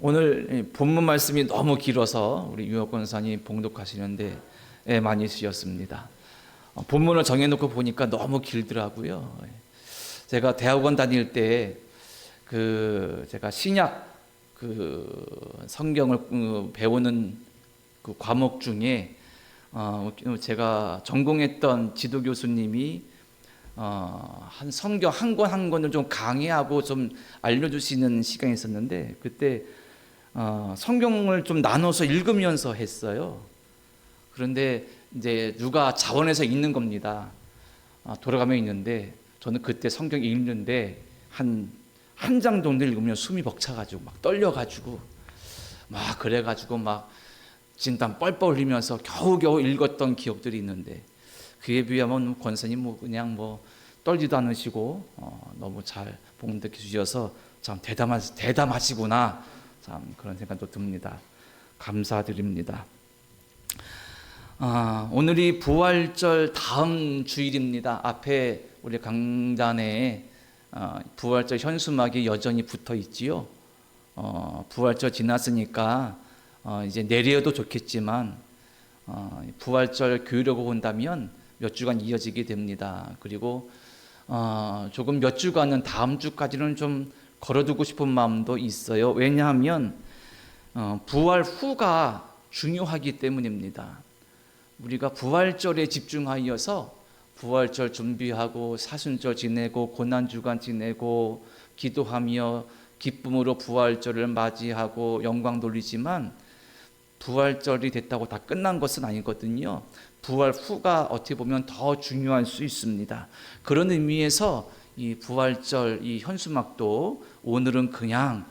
오늘 본문 말씀이 너무 길어서 우리 유혁 권사님 봉독하시는데 많이 쓰였습니다. 본문을 정해놓고 보니까 너무 길더라고요. 제가 대학원 다닐 때 제가 신약 성경을 배우는 그 과목 중에 제가 전공했던 지도 교수님이 한 성경 한 권 한 권을 좀 강의하고 좀 알려주시는 시간이 있었는데, 그때 성경을 좀 나눠서 읽으면서 했어요. 그런데 이제 누가 자원해서 읽는 겁니다. 돌아가며 있는데 저는 그때 성경 읽는데 한 장 정도 읽으면 숨이 벅차가지고 막 떨려가지고 막 그래가지고 막 진땀 뻘뻘 흘리면서 겨우겨우 읽었던 기억들이 있는데, 그에 비하면 권사님 그냥 떨지도 않으시고 너무 잘 봉독해 주셔서 참 대담하시구나, 참 그런 생각도 듭니다. 감사드립니다. 오늘이 부활절 다음 주일입니다. 앞에 우리 강단에 부활절 현수막이 여전히 붙어 있지요. 부활절 지났으니까 이제 내려도 좋겠지만 부활절 교회라고 본다면 몇 주간 이어지게 됩니다. 그리고 조금 몇 주간은 다음 주까지는 좀 걸어두고 싶은 마음도 있어요. 왜냐하면 부활 후가 중요하기 때문입니다. 우리가 부활절에 집중하여서 부활절 준비하고 사순절 지내고 고난주간 지내고 기도하며 기쁨으로 부활절을 맞이하고 영광 돌리지만, 부활절이 됐다고 다 끝난 것은 아니거든요. 부활 후가 어떻게 보면 더 중요할 수 있습니다. 그런 의미에서 이 부활절 이 현수막도 오늘은 그냥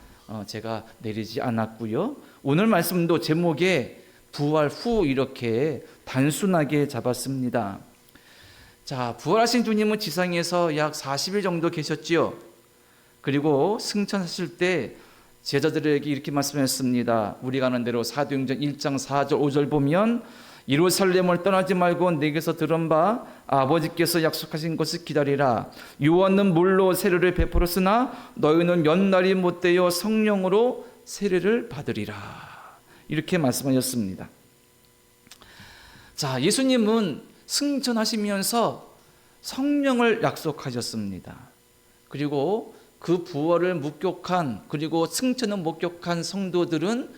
제가 내리지 않았고요. 오늘 말씀도 제목에 부활 후 이렇게 단순하게 잡았습니다. 자, 부활하신 주님은 지상에서 약 40일 정도 계셨지요. 그리고 승천하실 때 제자들에게 이렇게 말씀하셨습니다. 우리가 아는 대로 사도행전 1장 4절 5절 보면, 예루살렘을 떠나지 말고 내게서 들은 바 아버지께서 약속하신 것을 기다리라. 요한은 물로 세례를 베풀었으나 너희는 몇 날이 못되어 성령으로 세례를 받으리라. 이렇게 말씀하셨습니다. 자, 예수님은 승천하시면서 성령을 약속하셨습니다. 그리고 그 부활을 목격한, 그리고 승천을 목격한 성도들은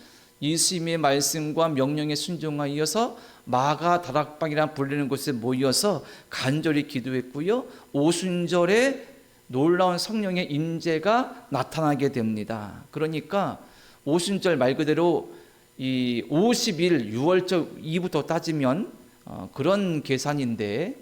예수님의 말씀과 명령에 순종하여서 마가 다락방이라 불리는 곳에 모여서 간절히 기도했고요. 오순절에 놀라운 성령의 임재가 나타나게 됩니다. 그러니까 오순절 말 그대로 이 50일 6월절 이후부터 따지면 그런 계산인데,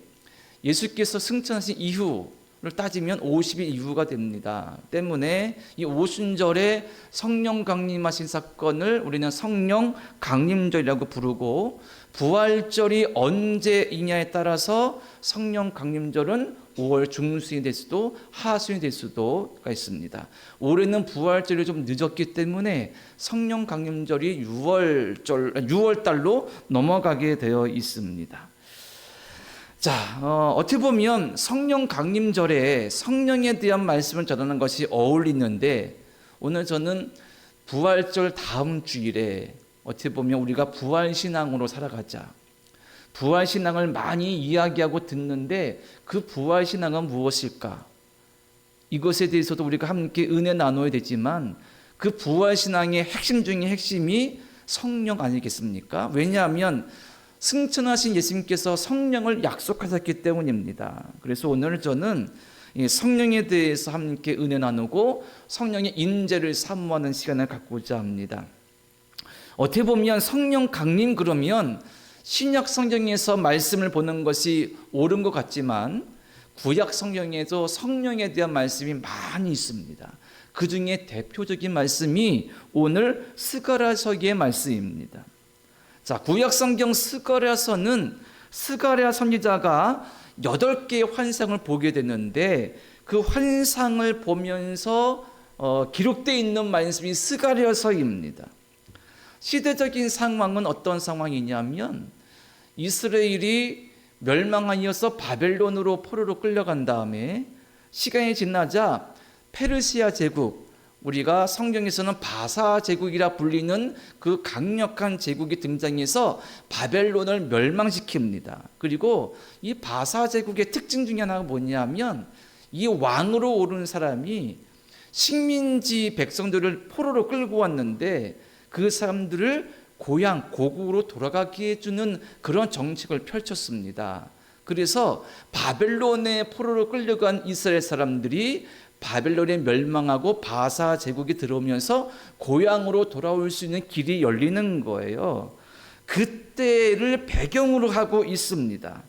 예수께서 승천하신 이후를 따지면 50일 이후가 됩니다. 때문에 이 오순절에 성령 강림하신 사건을 우리는 성령 강림절이라고 부르고, 부활절이 언제이냐에 따라서 성령 강림절은 5월 중순이 될 수도 하순이 될 수도가 있습니다. 올해는 부활절이 좀 늦었기 때문에 성령 강림절이 6월달로 넘어가게 되어 있습니다. 자, 어떻게 보면 성령 강림절에 성령에 대한 말씀을 전하는 것이 어울리는데, 오늘 저는 부활절 다음 주일에 어떻게 보면 우리가 부활신앙으로 살아가자, 부활신앙을 많이 이야기하고 듣는데 그 부활신앙은 무엇일까? 이것에 대해서도 우리가 함께 은혜 나눠야 되지만, 그 부활신앙의 핵심 중에 핵심이 성령 아니겠습니까? 왜냐하면 승천하신 예수님께서 성령을 약속하셨기 때문입니다. 그래서 오늘 저는 성령에 대해서 함께 은혜 나누고 성령의 임재를 사모하는 시간을 갖고자 합니다. 어떻게 보면 성령 강림 그러면 신약 성경에서 말씀을 보는 것이 옳은 것 같지만, 구약 성경에도 성령에 대한 말씀이 많이 있습니다. 그 중에 대표적인 말씀이 오늘 스가랴서기의 말씀입니다. 자, 구약 성경 스가랴서는 스가랴 선지자가 8개의 환상을 보게 되는데, 그 환상을 보면서 기록되어 있는 말씀이 스가랴서입니다. 시대적인 상황은 어떤 상황이냐면, 이스라엘이 멸망하여서 바벨론으로 포로로 끌려간 다음에 시간이 지나자 페르시아 제국, 우리가 성경에서는 바사 제국이라 불리는 그 강력한 제국이 등장해서 바벨론을 멸망시킵니다. 그리고 이 바사 제국의 특징 중에 하나가 뭐냐면 이 왕으로 오른 사람이 식민지 백성들을 포로로 끌고 왔는데 그 사람들을 고향 고국으로 돌아가게 해주는 그런 정책을 펼쳤습니다. 그래서 바벨론의 포로로 끌려간 이스라엘 사람들이 바벨론에 멸망하고 바사 제국이 들어오면서 고향으로 돌아올 수 있는 길이 열리는 거예요. 그때를 배경으로 하고 있습니다.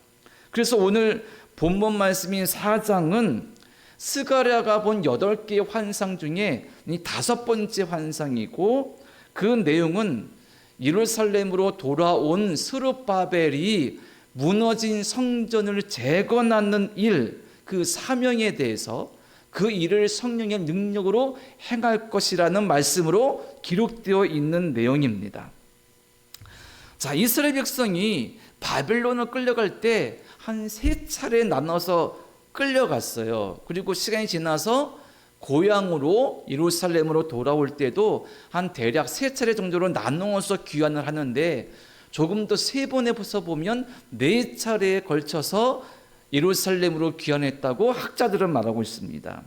그래서 오늘 본문 말씀인 4장은 스가랴가 본 8개의 환상 중에 이 5번째 환상이고, 그 내용은 예루살렘으로 돌아온 스룹바벨이 무너진 성전을 재건하는 일, 그 사명에 대해서 그 일을 성령의 능력으로 행할 것이라는 말씀으로 기록되어 있는 내용입니다. 자, 이스라엘 백성이 바벨론을 끌려갈 때 한 3차례 나눠서 끌려갔어요. 그리고 시간이 지나서 고향으로 예루살렘으로 돌아올 때도 한 대략 3차례 정도로 나누어서 귀환을 하는데, 조금 더 3번에 보면 4차례에 걸쳐서 예루살렘으로 귀환했다고 학자들은 말하고 있습니다.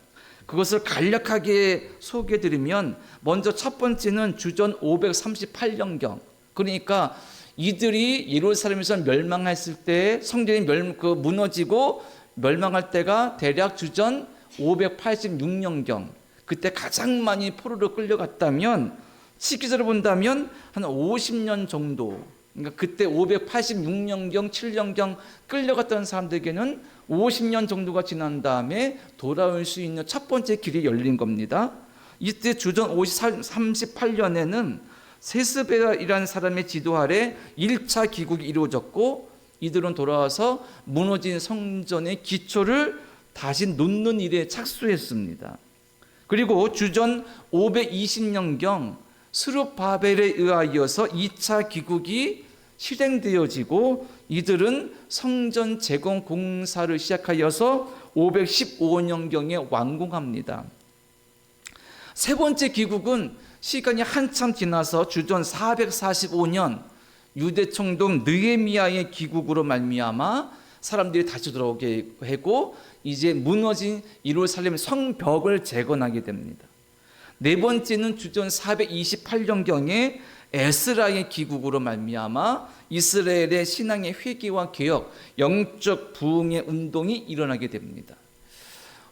그것을 간략하게 소개해드리면, 먼저 첫 번째는 주전 538년경, 그러니까 이들이 예루살렘에서 멸망했을 때, 성전이 무너지고 멸망할 때가 대략 주전 586년경, 그때 가장 많이 포로로 끌려갔다면, 시기적으로 본다면 한 50년 정도, 그러니까 그때 586년경, 7년경 끌려갔던 사람들에게는 50년 정도가 지난 다음에 돌아올 수 있는 첫 번째 길이 열린 겁니다. 이때 주전 38년에는 세스베라이라는 사람의 지도 아래 1차 기국이 이루어졌고, 이들은 돌아와서 무너진 성전의 기초를 다시 놓는 일에 착수했습니다. 그리고 주전 520년경 스룹바벨에 의하여서 2차 기국이 실행되어지고, 이들은 성전 재건 공사를 시작하여서 515년경에 완공합니다. 세 번째 기국은 시간이 한참 지나서 주전 445년 유대 총독 느헤미야의 기국으로 말미암아 사람들이 다시 돌아오게 하고, 이제 무너진 예루살렘 성벽을 재건하게 됩니다. 네 번째는 주전 428년경에 에스라의 기국으로 말미암아 이스라엘의 신앙의 회개와 개혁, 영적 부흥의 운동이 일어나게 됩니다.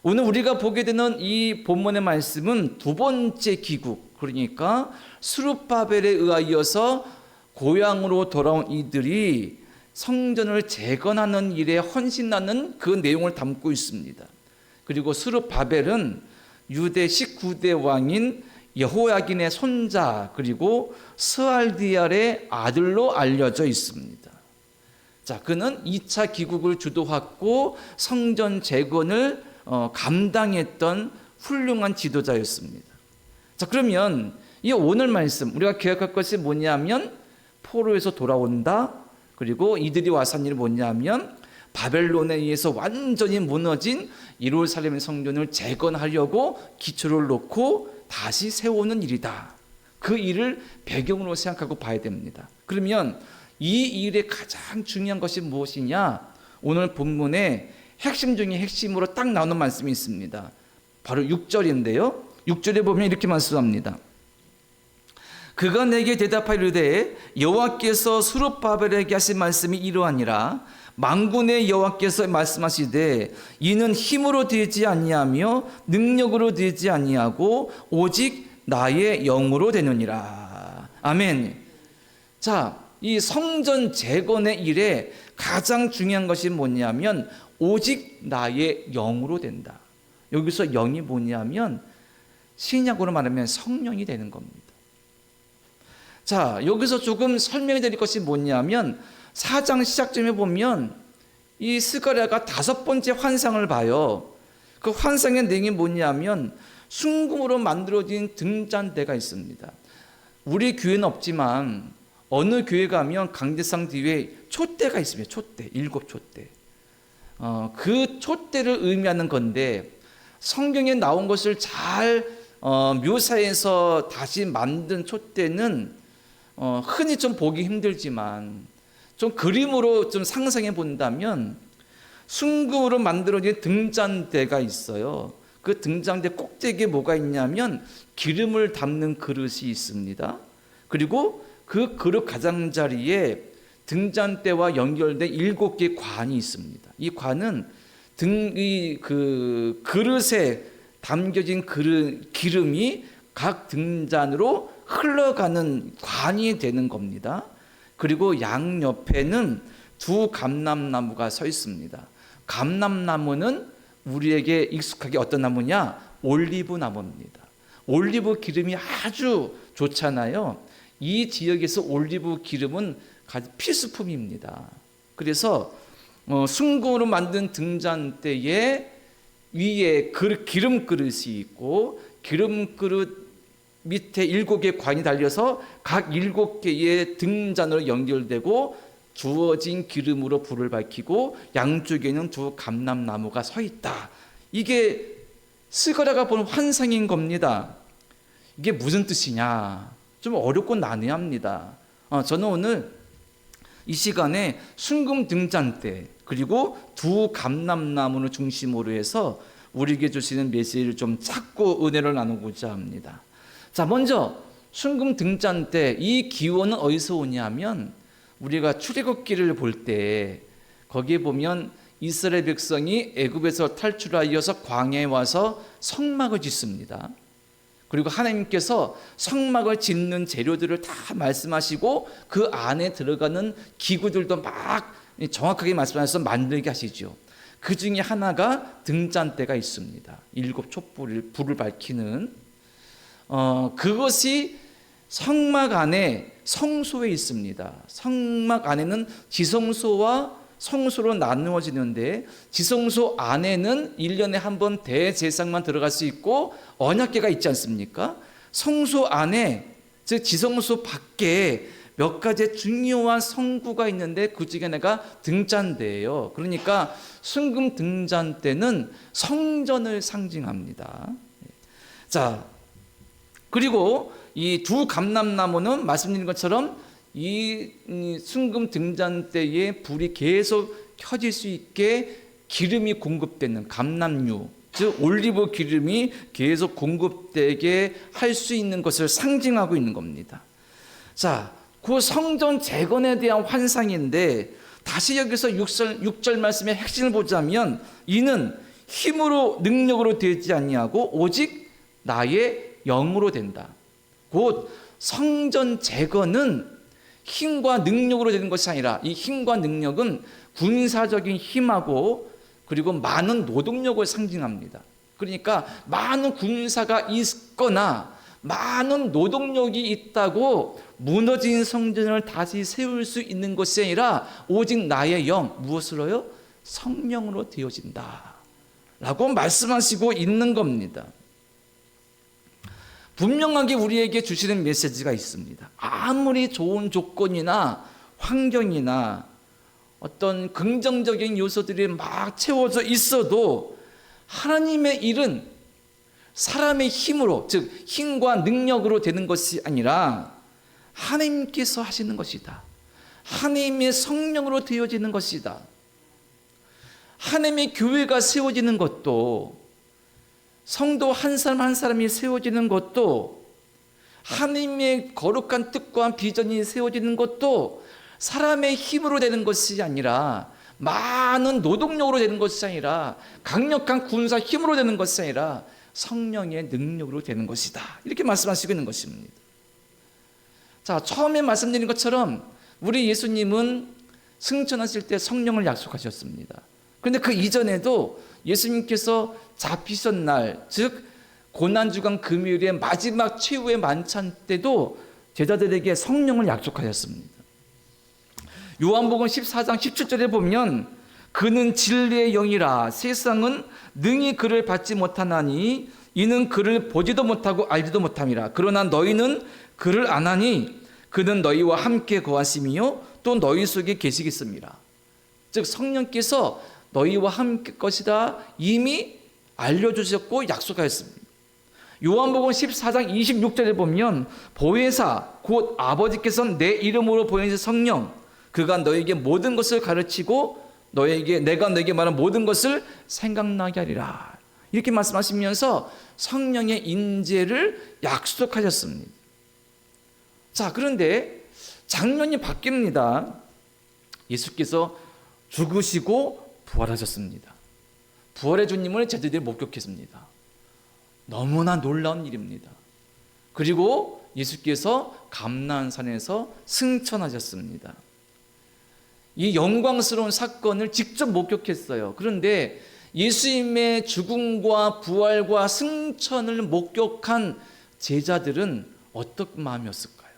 오늘 우리가 보게 되는 이 본문의 말씀은 두 번째 기국, 그러니까 스룹바벨에 의하여서 고향으로 돌아온 이들이 성전을 재건하는 일에 헌신하는 그 내용을 담고 있습니다. 그리고 스룹바벨은 유대 19대 왕인 여호야긴의 손자, 그리고 스알디엘의 아들로 알려져 있습니다. 자, 그는 2차 기국을 주도하고 성전 재건을 감당했던 훌륭한 지도자였습니다. 자, 그러면 이 오늘 말씀 우리가 기억할 것이 뭐냐면, 포로에서 돌아온다. 그리고 이들이 와서 한 일이 뭐냐면, 바벨론에 의해서 완전히 무너진 예루살렘 성전을 재건하려고 기초를 놓고 다시 세우는 일이다. 그 일을 배경으로 생각하고 봐야 됩니다. 그러면 이 일의 가장 중요한 것이 무엇이냐? 오늘 본문에 핵심 중에 핵심으로 딱 나오는 말씀이 있습니다. 바로 6절인데요. 6절에 보면 이렇게 말씀합니다. 그가 내게 대답하여 이르되 여호와께서 스룹바벨에게 하신 말씀이 이러하니라. 만군의 여호와께서 말씀하시되 이는 힘으로 되지 아니하며 능력으로 되지 아니하고 오직 나의 영으로 되느니라. 아멘. 자, 이 성전 재건의 일에 가장 중요한 것이 뭐냐면 오직 나의 영으로 된다. 여기서 영이 뭐냐면 신약으로 말하면 성령이 되는 겁니다. 자, 여기서 조금 설명해 드릴 것이 뭐냐면 4장 시작점에 보면 이 스가랴가 5번째 환상을 봐요. 그 환상의 내용이 뭐냐면 순금으로 만들어진 등잔대가 있습니다. 우리 교회는 없지만 어느 교회 가면 강대상 뒤에 촛대가 있습니다. 촛대, 7촛대. 그 촛대를 의미하는 건데 성경에 나온 것을 잘 묘사해서 다시 만든 촛대는 흔히 좀 보기 힘들지만 좀 그림으로 좀 상상해 본다면 순금으로 만들어진 등잔대가 있어요. 그 등잔대 꼭대기에 뭐가 있냐면 기름을 담는 그릇이 있습니다. 그리고 그 그릇 가장자리에 등잔대와 연결된 7개의 관이 있습니다. 이 관은 그 그릇에 담겨진 기름이 각 등잔으로 흘러가는 관이 되는 겁니다. 그리고 양옆에는 2 감람나무가 서 있습니다. 감람나무는 우리에게 익숙하게 어떤 나무냐? 올리브 나무입니다. 올리브 기름이 아주 좋잖아요. 이 지역에서 올리브 기름은 필수품입니다. 그래서 순금으로 만든 등잔대에 위에 기름 그릇이 있고 기름 그릇 밑에 7개의 관이 달려서 각 7개의 등잔으로 연결되고 주어진 기름으로 불을 밝히고 양쪽에는 2 감람나무가 서 있다. 이게 스가랴가 보는 환상인 겁니다. 이게 무슨 뜻이냐? 좀 어렵고 난해합니다. 저는 오늘 이 시간에 순금 등잔대 그리고 2 감람나무를 중심으로 해서 우리에게 주시는 메시지를 좀 찾고 은혜를 나누고자 합니다. 자, 먼저 순금 등잔대, 이 기원은 어디서 오냐면 우리가 출애굽기를 볼 때 거기에 보면 이스라엘 백성이 애굽에서 탈출하여서 광야에 와서 성막을 짓습니다. 그리고 하나님께서 성막을 짓는 재료들을 다 말씀하시고 그 안에 들어가는 기구들도 막 정확하게 말씀하셔서 만들게 하시죠. 그 중에 하나가 등잔대가 있습니다. 7 촛불을 불을 밝히는 그것이 성막 안에 성소에 있습니다. 성막 안에는 지성소와 성소로 나누어지는데 지성소 안에는 1년에 한 번 대제사장만 들어갈 수 있고 언약궤가 있지 않습니까? 성소 안에, 즉 지성소 밖에 몇 가지 중요한 성구가 있는데 그 중에 하나가 등잔대예요. 그러니까 순금 등잔대는 성전을 상징합니다. 자, 그리고 이 2 감람나무는 말씀드린 것처럼 이 순금 등잔대에 불이 계속 켜질 수 있게 기름이 공급되는 감람유, 즉 올리브 기름이 계속 공급되게 할 수 있는 것을 상징하고 있는 겁니다. 자, 그 성전 재건에 대한 환상인데 다시 여기서 6절 말씀의 핵심을 보자면 이는 힘으로 능력으로 되지 아니하고 오직 나의 영으로 된다. 곧 성전 재건은 힘과 능력으로 되는 것이 아니라 이 힘과 능력은 군사적인 힘하고 그리고 많은 노동력을 상징합니다. 그러니까 많은 군사가 있거나 많은 노동력이 있다고 무너진 성전을 다시 세울 수 있는 것이 아니라 오직 나의 영, 무엇으로요? 성령으로 되어진다 라고 말씀하시고 있는 겁니다. 분명하게 우리에게 주시는 메시지가 있습니다. 아무리 좋은 조건이나 환경이나 어떤 긍정적인 요소들이 막 채워져 있어도 하나님의 일은 사람의 힘으로, 즉 힘과 능력으로 되는 것이 아니라 하나님께서 하시는 것이다. 하나님의 성령으로 되어지는 것이다. 하나님의 교회가 세워지는 것도, 성도 한 사람 한 사람이 세워지는 것도, 하나님의 거룩한 뜻과 비전이 세워지는 것도 사람의 힘으로 되는 것이 아니라, 많은 노동력으로 되는 것이 아니라, 강력한 군사 힘으로 되는 것이 아니라 성령의 능력으로 되는 것이다. 이렇게 말씀하시고 있는 것입니다. 자, 처음에 말씀드린 것처럼 우리 예수님은 승천하실 때 성령을 약속하셨습니다. 그런데 그 이전에도 예수님께서 잡히신 날, 즉 고난주간 금요일의 마지막 최후의 만찬 때도 제자들에게 성령을 약속하셨습니다. 요한복음 14장 17절에 보면 그는 진리의 영이라 세상은 능히 그를 받지 못하나니 이는 그를 보지도 못하고 알지도 못함이라. 그러나 너희는 그를 아나니 그는 너희와 함께 거하심이요 또 너희 속에 계시겠습니다. 즉 성령께서 너희와 함께 것이다 이미 알려주셨고 약속하였습니다. 요한복음 14장 26절에 보면 보혜사 곧 아버지께서 내 이름으로 보내신 성령 그가 너에게 모든 것을 가르치고 내가 너에게 말한 모든 것을 생각나게 하리라. 이렇게 말씀하시면서 성령의 인재를 약속하셨습니다. 자, 그런데 장면이 바뀝니다. 예수께서 죽으시고 부활하셨습니다. 부활의 주님을 제자들이 목격했습니다. 너무나 놀라운 일입니다. 그리고 예수께서 감난산에서 승천하셨습니다. 이 영광스러운 사건을 직접 목격했어요. 그런데 예수님의 죽음과 부활과 승천을 목격한 제자들은 어떤 마음이었을까요?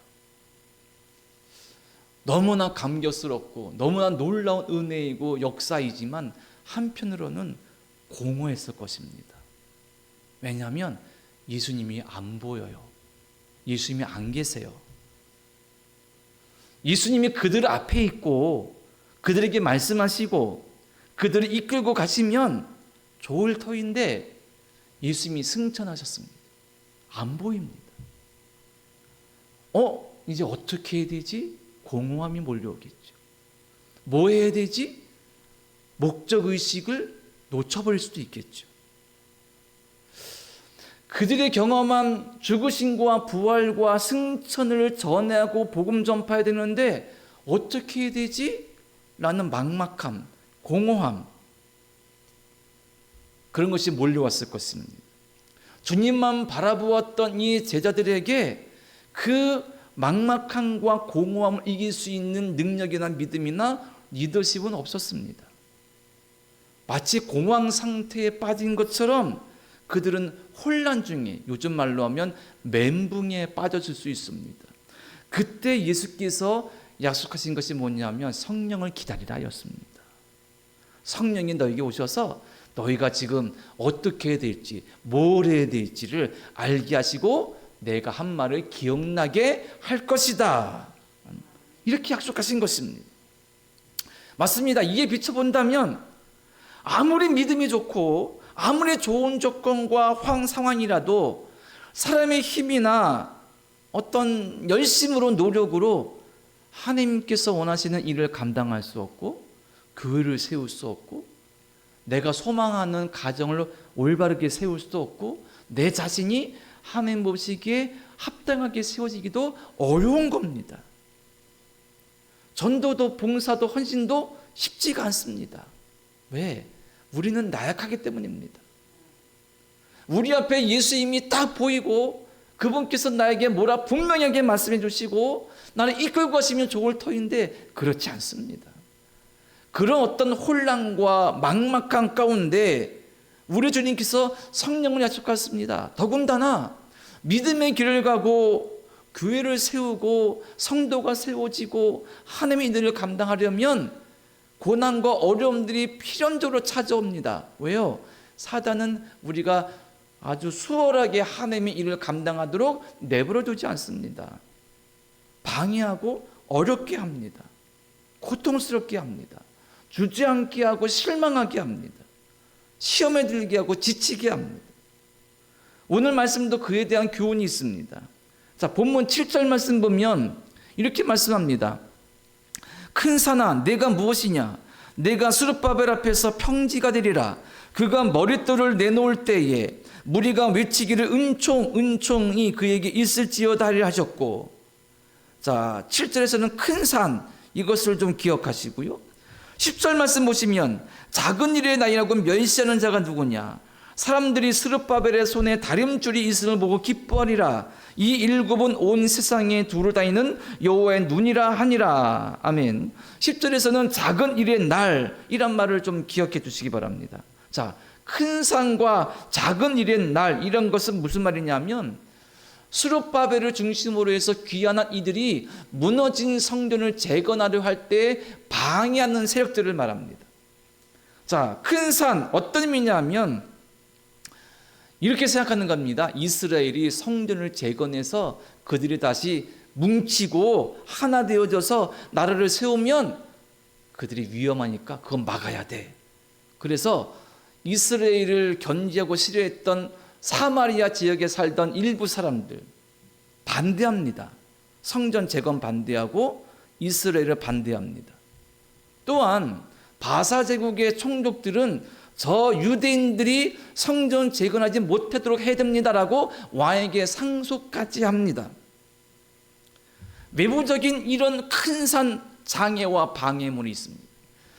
너무나 감격스럽고 너무나 놀라운 은혜이고 역사이지만 한편으로는 공허했을 것입니다. 왜냐하면 예수님이 안 보여요. 예수님이 안 계세요. 예수님이 그들 앞에 있고 그들에게 말씀하시고 그들을 이끌고 가시면 좋을 터인데 예수님이 승천하셨습니다. 안 보입니다. 이제 어떻게 해야 되지? 공허함이 몰려오겠죠. 뭐 해야 되지? 목적의식을 놓쳐버릴 수도 있겠죠. 그들의 경험한 죽으심과 부활과 승천을 전하고 복음 전파해야 되는데 어떻게 해야 되지? 라는 막막함, 공허함, 그런 것이 몰려왔을 것입니다. 주님만 바라보았던 이 제자들에게 그 막막함과 공허함을 이길 수 있는 능력이나 믿음이나 리더십은 없었습니다. 마치 공황 상태에 빠진 것처럼 그들은 혼란 중에, 요즘 말로 하면 멘붕에 빠져들 수 있습니다. 그때 예수께서 약속하신 것이 뭐냐면 성령을 기다리라 였습니다. 성령이 너에게 오셔서 너희가 지금 어떻게 해야 될지, 뭘 해야 될지를 알게 하시고 내가 한 말을 기억나게 할 것이다. 이렇게 약속하신 것입니다. 맞습니다. 이에 비춰본다면 아무리 믿음이 좋고 아무리 좋은 조건과 상황이라도 사람의 힘이나 어떤 열심으로 노력으로 하나님께서 원하시는 일을 감당할 수 없고 교회를 세울 수 없고 내가 소망하는 가정을 올바르게 세울 수도 없고 내 자신이 하나님 보시기에 합당하게 세워지기도 어려운 겁니다. 전도도 봉사도 헌신도 쉽지가 않습니다. 왜? 우리는 나약하기 때문입니다. 우리 앞에 예수님이 딱 보이고 그분께서 나에게 뭐라 분명하게 말씀해 주시고 나를 이끌고 가시면 좋을 터인데 그렇지 않습니다. 그런 어떤 혼란과 막막한 가운데 우리 주님께서 성령을 약속하셨습니다. 더군다나 믿음의 길을 가고 교회를 세우고 성도가 세워지고 하나님의 일을 감당하려면 고난과 어려움들이 필연적으로 찾아옵니다. 왜요? 사단은 우리가 아주 수월하게 하나님의 일을 감당하도록 내버려 두지 않습니다. 방해하고 어렵게 합니다. 고통스럽게 합니다. 주저앉게 하고 실망하게 합니다. 시험에 들게 하고 지치게 합니다. 오늘 말씀도 그에 대한 교훈이 있습니다. 자, 본문 7절 말씀 보면 이렇게 말씀합니다. 큰 산아 내가 무엇이냐? 내가 스룹바벨 앞에서 평지가 되리라. 그가 머릿돌을 내놓을 때에 무리가 외치기를 은총이 그에게 있을지어다 하리라 하셨고, 자 7절에서는 큰 산 이것을 좀 기억하시고요. 10절 말씀 보시면 작은 일의 나이라고 멸시하는 자가 누구냐? 사람들이 스룹바벨의 손에 다림줄이 있음을 보고 기뻐하리라. 이 일곱은 온 세상에 두루 다니는 여호와의 눈이라 하니라. 아멘. 10절에서는 작은 일의 날이란 말을 좀 기억해 주시기 바랍니다. 자, 큰 산과 작은 일의 날 이런 것은 무슨 말이냐면 스룹바벨을 중심으로 해서 귀환한 이들이 무너진 성전을 재건하려 할 때 방해하는 세력들을 말합니다. 자, 큰 산 어떤 의미냐면 이렇게 생각하는 겁니다. 이스라엘이 성전을 재건해서 그들이 다시 뭉치고 하나 되어져서 나라를 세우면 그들이 위험하니까 그건 막아야 돼. 그래서 이스라엘을 견제하고 싫어했던 사마리아 지역에 살던 일부 사람들 반대합니다. 성전 재건 반대하고 이스라엘을 반대합니다. 또한 바사 제국의 총독들은 저 유대인들이 성전 재건하지 못하도록 해야 됩니다라고 왕에게 상소까지 합니다. 외부적인 이런 큰 산 장애와 방해물이 있습니다.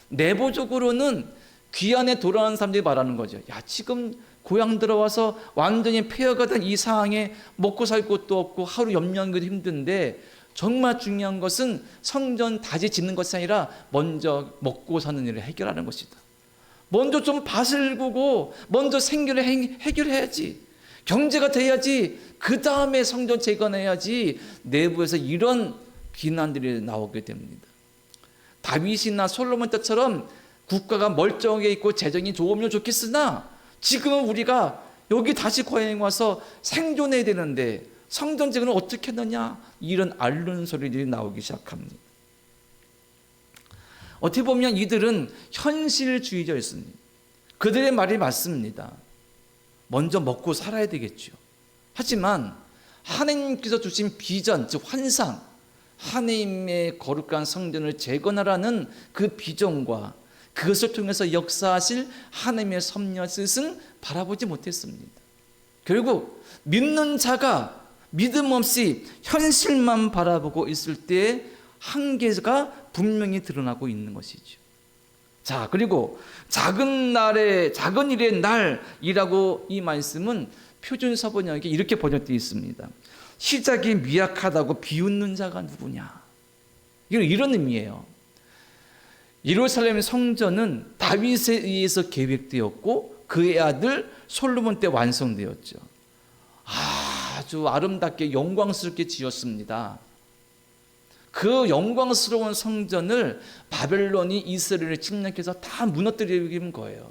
내부적으로는 귀환에 돌아온 사람들이 말하는 거죠. 야, 지금 고향 들어와서 완전히 폐허가 된 이 상황에 먹고 살 곳도 없고 하루 염려하는 것도 힘든데, 정말 중요한 것은 성전 다시 짓는 것이 아니라 먼저 먹고 사는 일을 해결하는 것이다. 먼저 좀 밭을 구고 먼저 생계를 해결해야지. 경제가 돼야지. 그 다음에 성전 재건해야지. 내부에서 이런 비난들이 나오게 됩니다. 다윗이나 솔로몬 때처럼 국가가 멀쩡하게 있고 재정이 좋으면 좋겠으나 지금은 우리가 여기 다시 고향에 와서 생존해야 되는데 성전 재건을 어떻게 했느냐, 이런 앓는 소리들이 나오기 시작합니다. 어떻게 보면 이들은 현실주의자였습니다. 그들의 말이 맞습니다. 먼저 먹고 살아야 되겠죠. 하지만 하나님께서 주신 비전, 즉 환상, 하나님의 거룩한 성전을 재건하라는 그 비전과 그것을 통해서 역사하실 하나님의 섭리와 뜻은 바라보지 못했습니다. 결국 믿는 자가 믿음 없이 현실만 바라보고 있을 때 한계가 분명히 드러나고 있는 것이죠. 자, 그리고 작은 일의 날이라고 이 말씀은 표준 서번역에 이렇게 번역되어 있습니다. 시작이 미약하다고 비웃는 자가 누구냐, 이런 의미예요. 예루살렘 성전은 다윗에 의해서 계획되었고 그의 아들 솔로몬 때 완성되었죠. 아주 아름답게 영광스럽게 지었습니다. 그 영광스러운 성전을 바벨론이 이스라엘을 침략해서 다 무너뜨리는 거예요.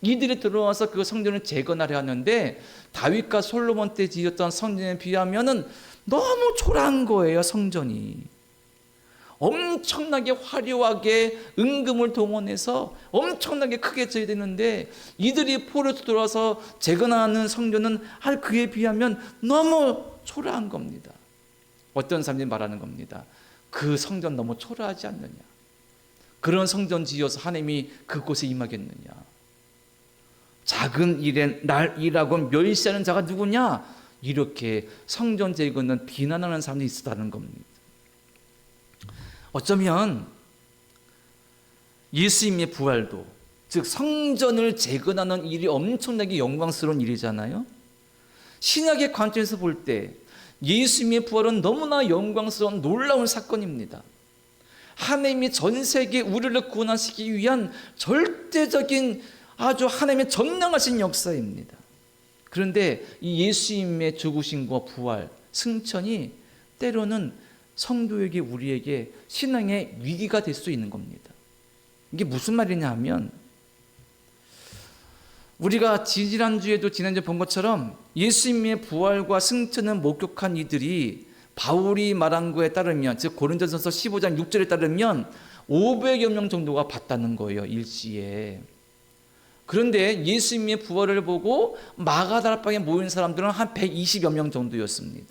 이들이 들어와서 그 성전을 재건하려 하는데 다윗과 솔로몬 때 지었던 성전에 비하면 너무 초라한 거예요. 성전이 엄청나게 화려하게 은금을 동원해서 엄청나게 크게 지어야 되는데 이들이 포로로 들어와서 재건하는 성전은 그에 비하면 너무 초라한 겁니다. 어떤 사람들이 말하는 겁니다. 그 성전 너무 초라하지 않느냐, 그런 성전 지어서 하나님이 그곳에 임하겠느냐, 작은 일의 날이라고 멸시하는 자가 누구냐, 이렇게 성전 재건은 비난하는 사람들이 있었다는 겁니다. 어쩌면 예수님의 부활도, 즉 성전을 재건하는 일이 엄청나게 영광스러운 일이잖아요. 신약의 관점에서 볼 때 예수님의 부활은 너무나 영광스러운 놀라운 사건입니다. 하나님이 전 세계 우리를 구원하시기 위한 절대적인 아주 하나님의 전능하신 역사입니다. 그런데 이 예수님의 죽으심과 부활, 승천이 때로는 성도에게, 우리에게 신앙의 위기가 될 수 있는 겁니다. 이게 무슨 말이냐 하면, 우리가 지난주에 본 것처럼 예수님의 부활과 승천을 목격한 이들이 바울이 말한 거에 따르면, 즉 고린도전서 15장 6절에 따르면 500여 명 정도가 봤다는 거예요, 일시에. 그런데 예수님의 부활을 보고 마가다락방에 모인 사람들은 한 120여 명 정도였습니다.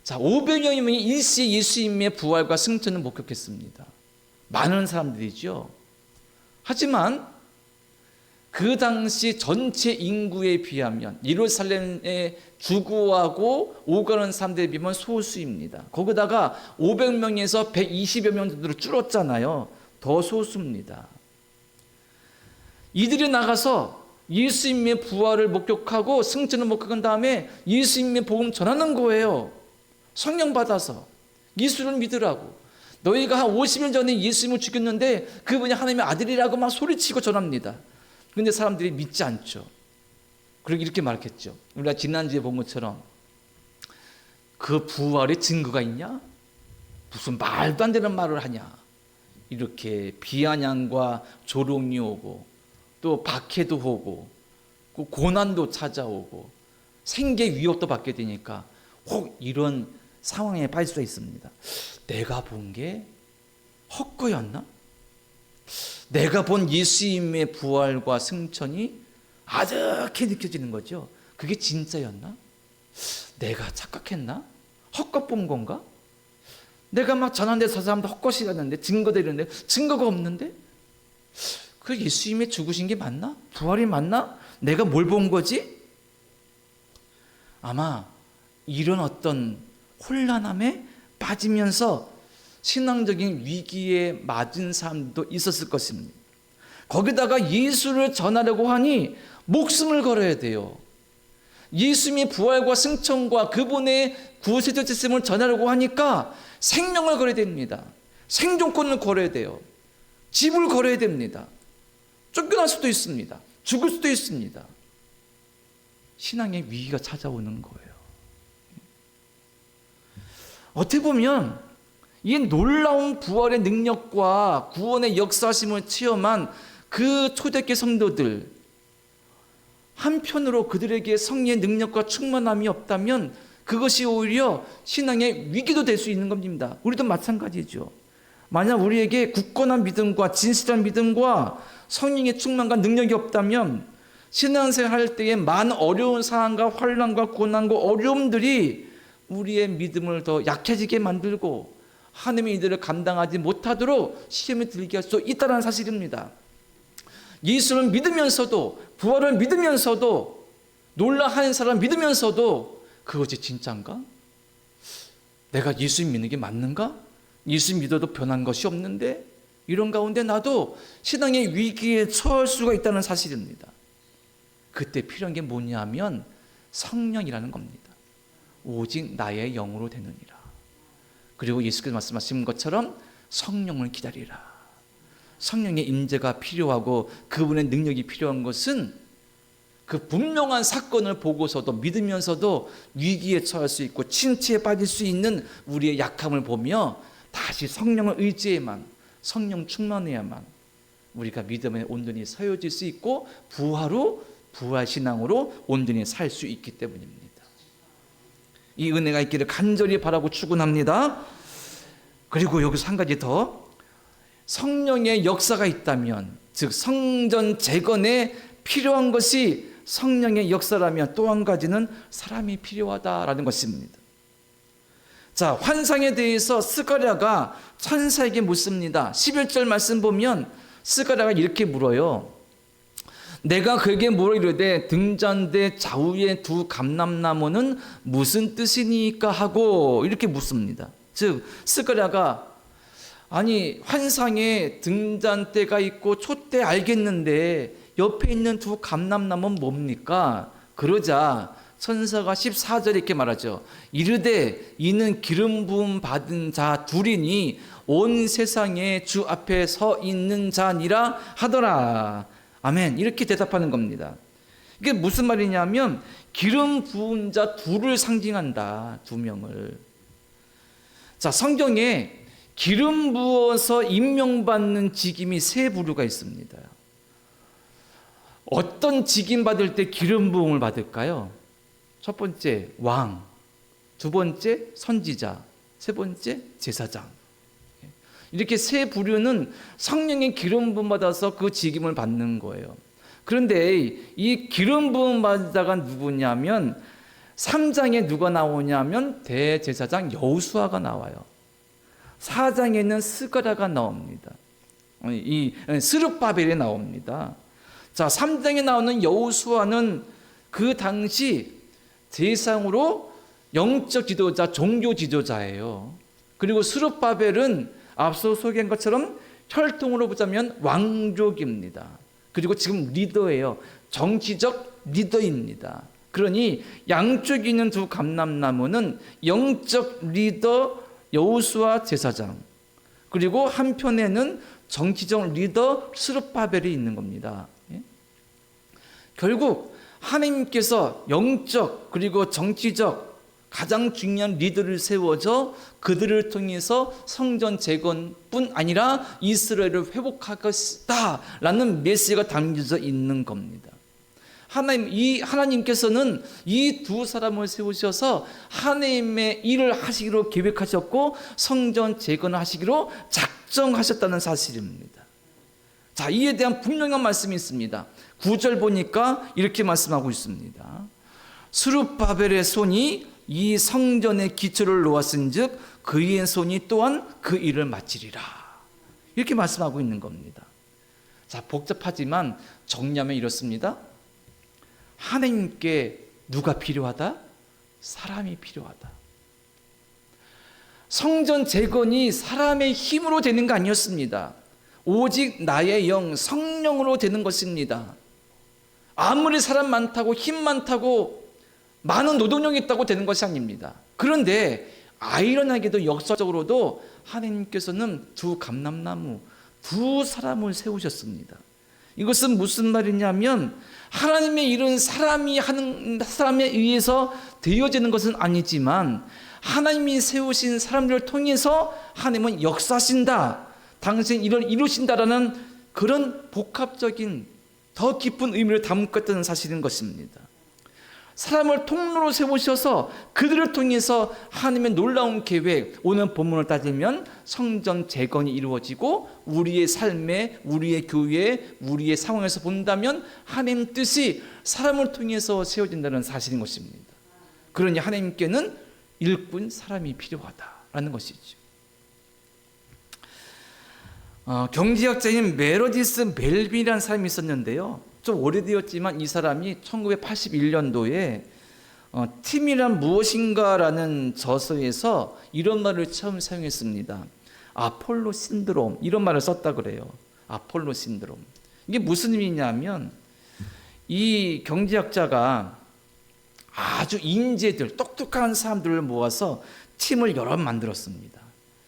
자, 500여 명이 일시에 예수님의 부활과 승천을 목격했습니다. 많은 사람들이죠. 하지만 그 당시 전체 인구에 비하면, 예루살렘에 주거하고 오가는 사람들에 비하면 소수입니다. 거기다가 500명에서 120여 명 정도로 줄었잖아요. 더 소수입니다. 이들이 나가서 예수님의 부활을 목격하고 승천을 목격한 다음에 예수님의 복음 전하는 거예요. 성령 받아서 예수를 믿으라고. 너희가 한 50년 전에 예수님을 죽였는데 그분이 하나님의 아들이라고 막 소리치고 전합니다. 그런데 사람들이 믿지 않죠. 그리고 이렇게 말했겠죠. 우리가 지난주에 본 것처럼, 그 부활의 증거가 있냐? 무슨 말도 안 되는 말을 하냐? 이렇게 비아냥과 조롱이 오고, 또 박해도 오고, 고난도 찾아오고, 생계 위협도 받게 되니까 혹 이런 상황에 빠질 수가 있습니다. 내가 본 게 헛거였나? 내가 본 예수님의 부활과 승천이 아득히 느껴지는 거죠. 그게 진짜였나? 내가 착각했나? 헛것 본 건가? 내가 막 전환돼 서 사람도 헛것이라는데 증거도 이런데 증거가 없는데? 그 예수님이 죽으신 게 맞나? 부활이 맞나? 내가 뭘 본 거지? 아마 이런 어떤 혼란함에 빠지면서 신앙적인 위기에 맞은 사람도 있었을 것입니다. 거기다가 예수를 전하려고 하니 목숨을 걸어야 돼요. 예수님의 부활과 승천과 그분의 구세주셨음을 전하려고 하니까 생명을 걸어야 됩니다. 생존권을 걸어야 돼요. 집을 걸어야 됩니다. 쫓겨날 수도 있습니다. 죽을 수도 있습니다. 신앙의 위기가 찾아오는 거예요. 어떻게 보면 이 놀라운 부활의 능력과 구원의 역사심을 체험한 그 초대교회 성도들, 한편으로 그들에게 성령의 능력과 충만함이 없다면 그것이 오히려 신앙의 위기도 될 수 있는 겁니다. 우리도 마찬가지죠. 만약 우리에게 굳건한 믿음과 진실한 믿음과 성령의 충만과 능력이 없다면 신앙생활 할 때에 많은 어려운 상황과 환난과 고난과 어려움들이 우리의 믿음을 더 약해지게 만들고 하나님의 이들을 감당하지 못하도록 시험에 들게 할 수 있다는 사실입니다. 예수를 믿으면서도, 부활을 믿으면서도, 놀라하는 사람을 믿으면서도 그것이 진짜인가? 내가 예수 믿는 게 맞는가? 예수 믿어도 변한 것이 없는데? 이런 가운데 나도 신앙의 위기에 처할 수가 있다는 사실입니다. 그때 필요한 게 뭐냐면 성령이라는 겁니다. 오직 나의 영으로 되느니라. 그리고 예수께서 말씀하신 것처럼 성령을 기다리라. 성령의 임재가 필요하고 그분의 능력이 필요한 것은 그 분명한 사건을 보고서도 믿으면서도 위기에 처할 수 있고 침체에 빠질 수 있는 우리의 약함을 보며 다시 성령을 의지해야만, 성령 충만해야만 우리가 믿음에 온전히 서여질 수 있고 부활신앙으로 온전히 살 수 있기 때문입니다. 이 은혜가 있기를 간절히 바라고 축원합니다. 그리고 여기서 한 가지 더, 성령의 역사가 있다면, 즉 성전 재건에 필요한 것이 성령의 역사라면 또 한 가지는 사람이 필요하다라는 것입니다. 자, 환상에 대해서 스가랴가 천사에게 묻습니다. 11절 말씀 보면 스가랴가 이렇게 물어요. 내가 그에게 물어 이르되 등잔대 좌우의 두 감람나무는 무슨 뜻이니까 하고 이렇게 묻습니다. 즉 스가랴가 아니 환상에 등잔대가 있고 촛대 알겠는데 옆에 있는 두 감람나무는 뭡니까? 그러자 천사가 14절에 이렇게 말하죠. 이르되 이는 기름 부음 받은 자 둘이니 온 세상에 주 앞에 서 있는 자니라 하더라. 아멘. 이렇게 대답하는 겁니다. 이게 무슨 말이냐면 기름 부은 자 둘을 상징한다. 두 명을. 자, 성경에 기름 부어서 임명받는 직임이 세 부류가 있습니다. 어떤 직임 받을 때 기름 부음을 받을까요? 첫 번째 왕, 두 번째 선지자, 세 번째 제사장. 이렇게 세 부류는 성령의 기름 부음 받아서 그 직임을 받는 거예요. 그런데 이 기름 부음 받은 자가 누구냐면 3장에 누가 나오냐면 대제사장 여호수아가 나와요. 4장에는 스가랴가 나옵니다. 이 스룹바벨이 나옵니다. 자, 3장에 나오는 여호수아는 그 당시 대상으로 영적 지도자, 종교 지도자예요. 그리고 스룹바벨은 앞서 소개한 것처럼 혈통으로 보자면 왕족입니다. 그리고 지금 리더예요. 정치적 리더입니다. 그러니 양쪽에 있는 두 감람나무는 영적 리더 여호수아 제사장, 그리고 한편에는 정치적 리더 스룹바벨이 있는 겁니다. 결국 하나님께서 영적 그리고 정치적 가장 중요한 리더를 세워서 그들을 통해서 성전 재건뿐 아니라 이스라엘을 회복하겠다라는 메시지가 담겨져 있는 겁니다. 하나님께서는 이 두 사람을 세우셔서 하나님의 일을 하시기로 계획하셨고 성전 재건을 하시기로 작정하셨다는 사실입니다. 자, 이에 대한 분명한 말씀이 있습니다. 9절 보니까 이렇게 말씀하고 있습니다. 스룹바벨의 손이 이 성전의 기초를 놓았은즉 그의 손이 또한 그 일을 마치리라. 이렇게 말씀하고 있는 겁니다. 자, 복잡하지만 정리하면 이렇습니다. 하나님께 누가 필요하다? 사람이 필요하다. 성전 재건이 사람의 힘으로 되는 거 아니었습니다. 오직 나의 영, 성령으로 되는 것입니다. 아무리 사람 많다고 힘 많다고 많은 노동력이 있다고 되는 것이 아닙니다. 그런데 아이러니하게도 역사적으로도 하나님께서는 두 감람나무, 두 사람을 세우셨습니다. 이것은 무슨 말이냐면 하나님의 일은 사람이 하는 사람에 의해서 되어지는 것은 아니지만 하나님이 세우신 사람들을 통해서 하나님은 역사하신다, 당신 일을 이루신다라는 그런 복합적인 더 깊은 의미를 담고 있다는 사실인 것입니다. 사람을 통로로 세우셔서 그들을 통해서 하나님의 놀라운 계획, 오늘 본문을 따지면 성전 재건이 이루어지고 우리의 삶에, 우리의 교회에, 우리의 상황에서 본다면 하나님 뜻이 사람을 통해서 세워진다는 사실인 것입니다. 그러니 하나님께는 일꾼 사람이 필요하다라는 것이죠. 경제학자인 메러디스 멜빈이라는 사람이 있었는데요. 좀 오래되었지만 이 사람이 1981년도에 팀이란 무엇인가라는 저서에서 이런 말을 처음 사용했습니다. 아폴로 신드롬, 이런 말을 썼다 그래요. 아폴로 신드롬. 이게 무슨 의미냐면 이 경제학자가 아주 인재들, 똑똑한 사람들을 모아서 팀을 여러 만들었습니다.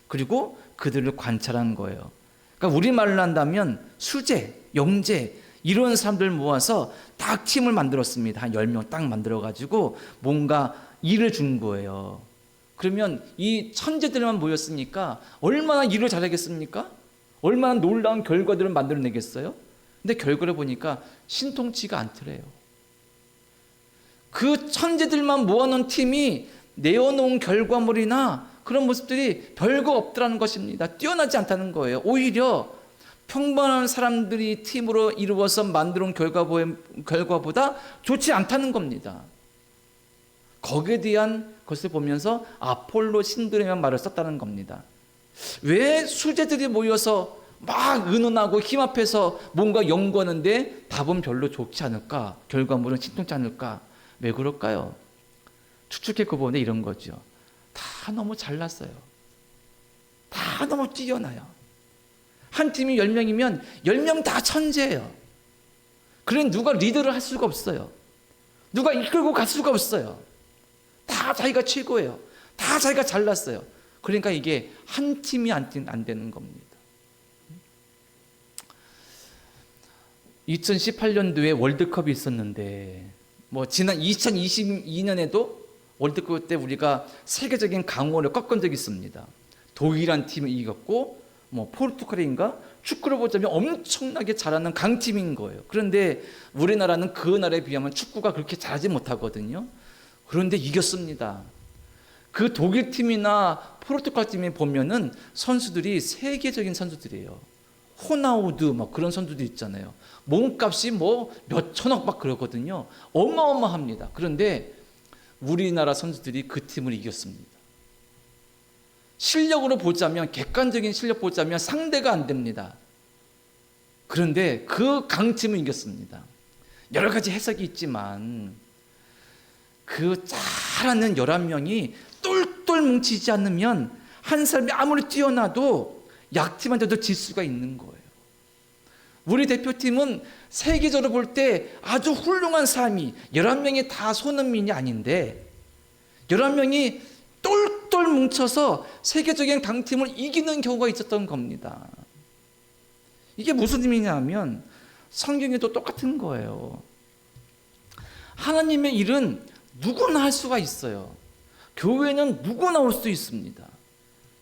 그리고 그들을 관찰한 거예요. 그러니까 우리말로 한다면 수재, 영재 이런 사람들 모아서 딱 팀을 만들었습니다. 한 10명 딱 만들어가지고 뭔가 일을 준 거예요. 그러면 이 천재들만 모였으니까 얼마나 일을 잘하겠습니까? 얼마나 놀라운 결과들을 만들어내겠어요? 근데 결과를 보니까 신통치가 않더래요. 그 천재들만 모아놓은 팀이 내어놓은 결과물이나 그런 모습들이 별거 없더라는 것입니다. 뛰어나지 않다는 거예요. 오히려 평범한 사람들이 팀으로 이루어서 만들어온 결과보다 좋지 않다는 겁니다. 거기에 대한 것을 보면서 아폴로 신드롬이라는 말을 썼다는 겁니다. 왜 수재들이 모여서 막 의논하고 힘 합해서 뭔가 연구하는데 답은 별로 좋지 않을까? 결과물은 신통치 않을까? 왜 그럴까요? 추측해 보면 이런 거죠. 다 너무 잘났어요. 다 너무 뛰어나요. 한 팀이 10명이면 10명 다 천재예요. 그래 누가 리더를 할 수가 없어요. 누가 이끌고 갈 수가 없어요. 다 자기가 최고예요. 다 자기가 잘났어요. 그러니까 이게 한 팀이 안 되는 겁니다. 2018년도에 월드컵이 있었는데 지난 2022년에도 월드컵 때 우리가 세계적인 강호를 꺾은 적이 있습니다. 독일한 팀을 이겼고 포르투갈인가 축구를 보자면 엄청나게 잘하는 강팀인 거예요. 그런데 우리나라는 그 나라에 비하면 축구가 그렇게 잘하지 못하거든요. 그런데 이겼습니다. 그 독일 팀이나 포르투갈 팀에 보면은 선수들이 세계적인 선수들이에요. 호나우드 그런 선수들 있잖아요. 몸값이 몇 천억 막 그러거든요. 어마어마합니다. 그런데 우리나라 선수들이 그 팀을 이겼습니다. 실력으로 보자면, 객관적인 실력 보자면 상대가 안 됩니다. 그런데 그 강팀을 이겼습니다. 여러 가지 해석이 있지만 그 잘하는 11명이 똘똘 뭉치지 않으면 한 사람이 아무리 뛰어나도 약팀한테도 질 수가 있는 거예요. 우리 대표팀은 세계적으로 볼 때 아주 훌륭한 사람이 11명이 다 손흥민이 아닌데 11명이 똘똘 뭉쳐서 세계적인 강팀을 이기는 경우가 있었던 겁니다. 이게 무슨 의미냐면 성경에도 똑같은 거예요. 하나님의 일은 누구나 할 수가 있어요. 교회는 누구나 올 수 있습니다.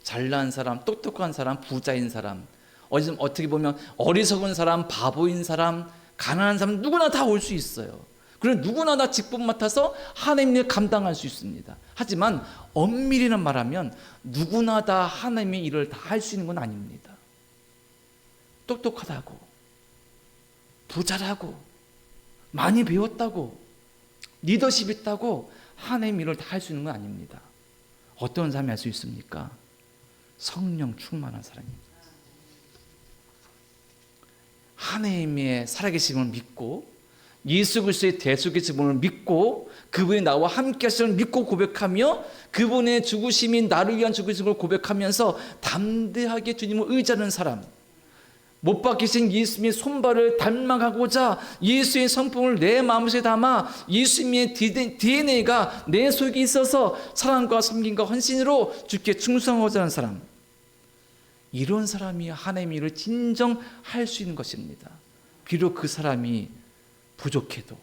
잘난 사람, 똑똑한 사람, 부자인 사람, 어떻게 보면 어리석은 사람, 바보인 사람, 가난한 사람 누구나 다 올 수 있어요. 그리고 누구나 다 직분 맡아서 하나님의 일을 감당할 수 있습니다. 하지만 엄밀히는 말하면 누구나 다 하나님의 일을 다 할 수 있는 건 아닙니다. 똑똑하다고, 부자라고, 많이 배웠다고, 리더십 있다고 하나님의 일을 다 할 수 있는 건 아닙니다. 어떤 사람이 할 수 있습니까? 성령 충만한 사람입니다. 하나님의 살아계심을 믿고 예수 그리스도의 대속의심을 믿고 그분이 나와 함께 하시는 믿고 고백하며 그분의 죽으심이 나를 위한 죽으심을 고백하면서 담대하게 주님을 의지하는 사람, 못 박히신 예수님의 손발을 닮아가고자 예수의 성품을 내 마음속에 담아 예수님의 DNA가 내 속에 있어서 사랑과 섬김과 헌신으로 주께 충성하고자 하는 사람, 이런 사람이 하나님의 일을 진정 할 수 있는 것입니다. 비록 그 사람이 부족해도,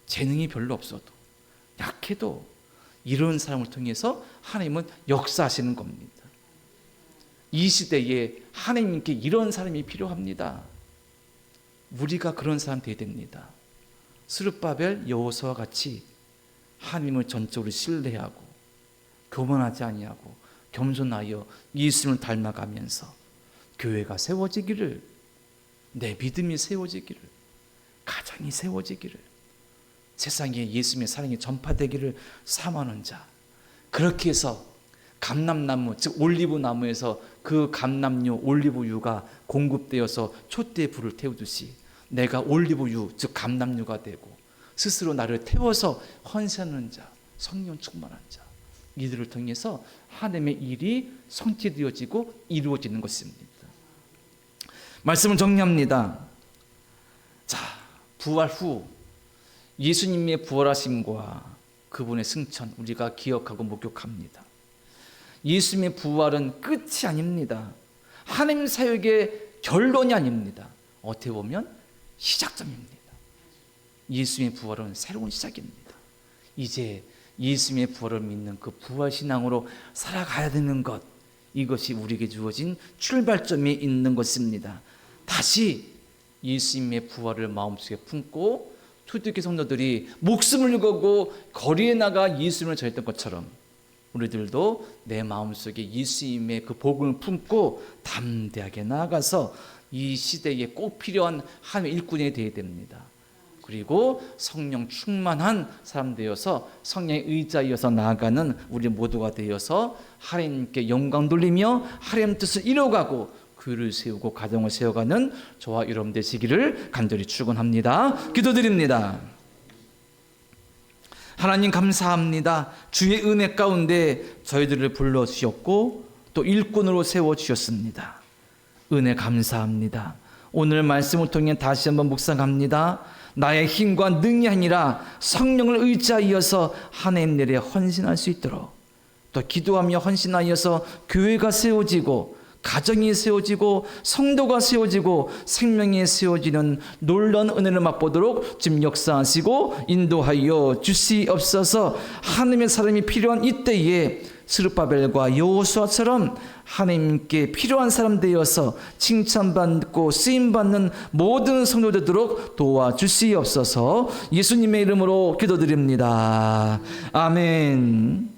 재능이 별로 없어도, 약해도 이런 사람을 통해서 하나님은 역사하시는 겁니다. 이 시대에 하나님께 이런 사람이 필요합니다. 우리가 그런 사람 되어야 됩니다. 스룹바벨 여호수아와 같이 하나님을 전적으로 신뢰하고 교만하지 아니하고 겸손하여 예수님을 닮아가면서 교회가 세워지기를, 내 믿음이 세워지기를, 가정이 세워지기를, 세상에 예수님의 사랑이 전파되기를 사모하는 자, 그렇게 해서 감람나무, 즉 올리브나무에서 그 감람유, 올리브유가 공급되어서 촛대에 불을 태우듯이 내가 올리브유, 즉 감람유가 되고 스스로 나를 태워서 헌신하는 자, 성령 충만한 자, 이들을 통해서 하나님의 일이 성취되어지고 이루어지는 것입니다. 말씀을 정리합니다. 자, 부활 후 예수님의 부활하심과 그분의 승천 우리가 기억하고 목격합니다. 예수님의 부활은 끝이 아닙니다. 하나님 사역의 결론이 아닙니다. 어떻게 보면 시작점입니다. 예수님의 부활은 새로운 시작입니다. 이제 예수님의 부활을 믿는 그 부활신앙으로 살아가야 되는 것, 이것이 우리에게 주어진 출발점이 있는 것입니다. 다시 예수님의 부활을 마음속에 품고 초대교회 성도들이 목숨을 걸고 거리에 나가 예수님을 전했던 것처럼 우리들도 내 마음속에 예수님의 그 복음을 품고 담대하게 나아가서 이 시대에 꼭 필요한 하나님의 일꾼이 되어야 됩니다. 그리고 성령 충만한 사람 되어서 성령의 의자이어서 나아가는 우리 모두가 되어서 하나님께 영광 돌리며 하나님 뜻을 이뤄가고 교회를 세우고 가정을 세워가는 저와 여러분 되시기를 간절히 축원합니다. 기도드립니다. 하나님 감사합니다. 주의 은혜 가운데 저희들을 불러주셨고 또 일꾼으로 세워주셨습니다. 은혜 감사합니다. 오늘 말씀을 통해 다시 한번 묵상합니다. 나의 힘과 능이 아니라 성령을 의지하여서 하나님 내에 헌신할 수 있도록, 또 기도하며 헌신하여서 교회가 세워지고 가정이 세워지고 성도가 세워지고 생명이 세워지는 놀라운 은혜를 맛보도록 지금 역사하시고 인도하여 주시옵소서. 하나님의 사람이 필요한 이때에 스룹바벨과 여호수아처럼 하나님께 필요한 사람 되어서 칭찬받고 쓰임받는 모든 성도 되도록 도와주시옵소서. 예수님의 이름으로 기도드립니다. 아멘.